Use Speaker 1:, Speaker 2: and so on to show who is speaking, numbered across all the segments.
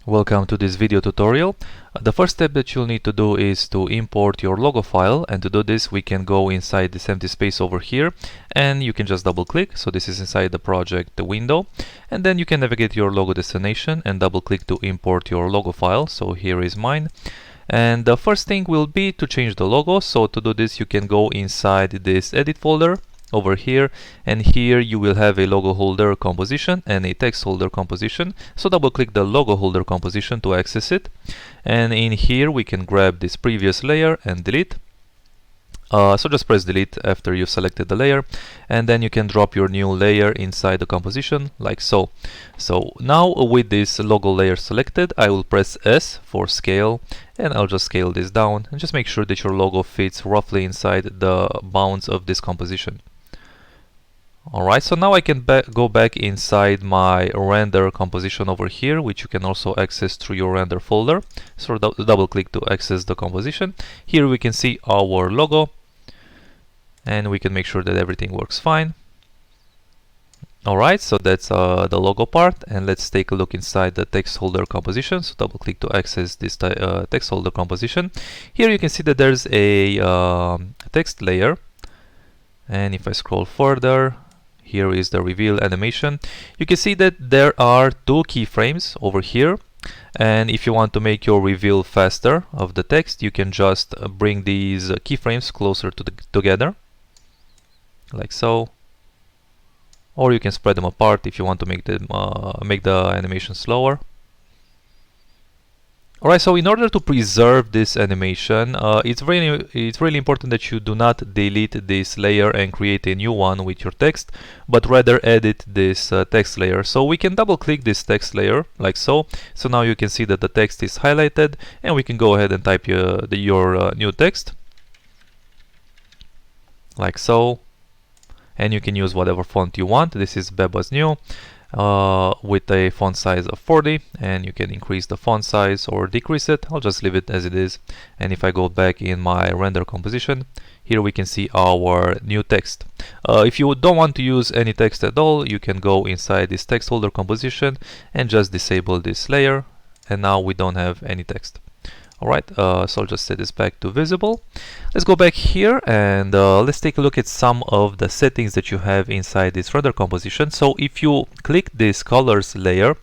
Speaker 1: Welcome to this video tutorial. The first step that you'll need to do is to import your logo file, and to do this we can go inside this empty space over here and you can just double click. So this is inside the project window, and then you can navigate your logo destination and double click to import your logo file. So here is mine, and the first thing will be to change the logo. So to do this you can go inside this edit folder over here, and here you will have a logo holder composition and a text holder composition. So double click the logo holder composition to access it, and in here we can grab this previous layer and delete. So just press delete after you've selected the layer, and then you can drop your new layer inside the composition like so. So now with this logo layer selected, I will press S for scale, and I'll just scale this down and just make sure that your logo fits roughly inside the bounds of this composition. Alright, so now I can go back inside my render composition over here, which you can also access through your render folder. So double click to access the composition. Here we can see our logo, and we can make sure that everything works fine. Alright, so that's the logo part, and let's take a look inside the text holder composition. So double click to access this text holder composition. Here you can see that there's a text layer, and if I scroll further, here is the reveal animation. You can see that there are two keyframes over here, and if you want to make your reveal faster of the text, you can just bring these keyframes closer together like so, or you can spread them apart if you want to make them make the animation slower. Alright, so in order to preserve this animation, it's really important that you do not delete this layer and create a new one with your text, but rather edit this text layer. So we can double click this text layer like so. So now you can see that the text is highlighted, and we can go ahead and type your new text like so, and you can use whatever font you want. This is Bebas New. With a font size of 40, and you can increase the font size or decrease it. I'll just leave it as it is. And if I go back in my render composition, here we can see our new text. If you don't want to use any text at all, you can go inside this text holder composition and just disable this layer, and now we don't have any text. Alright, so I'll just set this back to visible. Let's go back here and let's take a look at some of the settings that you have inside this render composition. So if you click this colors layer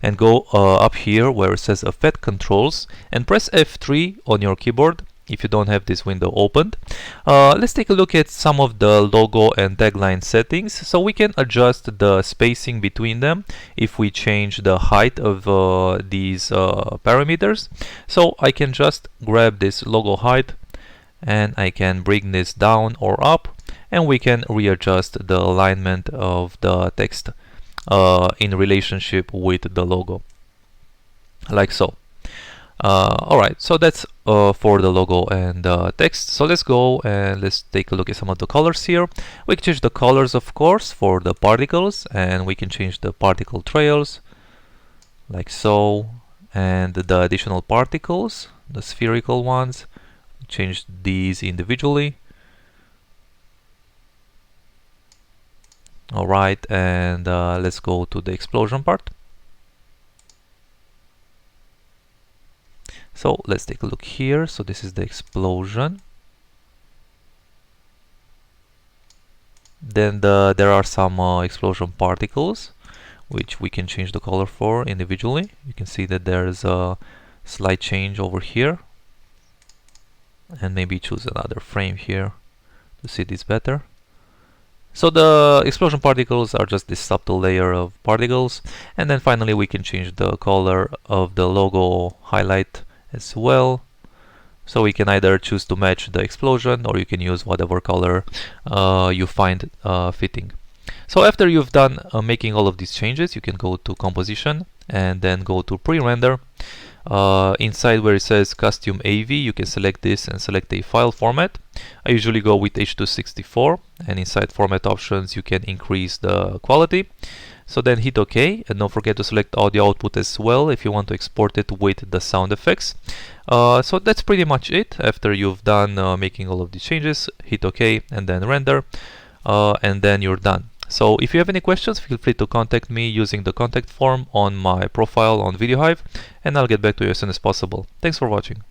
Speaker 1: and go up here where it says effect controls and press F3 on your keyboard if you don't have this window opened, let's take a look at some of the logo and tagline settings. So we can adjust the spacing between them if we change the height of these parameters. So I can just grab this logo height and I can bring this down or up, and we can readjust the alignment of the text in relationship with the logo like so. Alright, so that's for the logo and text. So let's go and let's take a look at some of the colors here. We can change the colors, of course, for the particles, and we can change the particle trails like so, and the additional particles, the spherical ones, change these individually. Alright, and let's go to the explosion part. So let's take a look here. So this is the explosion. Then there are some explosion particles which we can change the color for individually. You can see that there's a slight change over here, and maybe choose another frame here to see this better. So the explosion particles are just this subtle layer of particles, and then finally we can change the color of the logo highlight as well. So we can either choose to match the explosion, or you can use whatever color you find fitting. So after you've done making all of these changes, you can go to composition and then go to pre-render. Inside where it says custom AV, you can select this and select a file format. I usually go with H264, and inside format options you can increase the quality. So then hit OK, and don't forget to select audio output as well if you want to export it with the sound effects. So that's pretty much it. After you've done making all of these changes, hit OK and then render, and then you're done. So if you have any questions, feel free to contact me using the contact form on my profile on VideoHive, and I'll get back to you as soon as possible. Thanks for watching.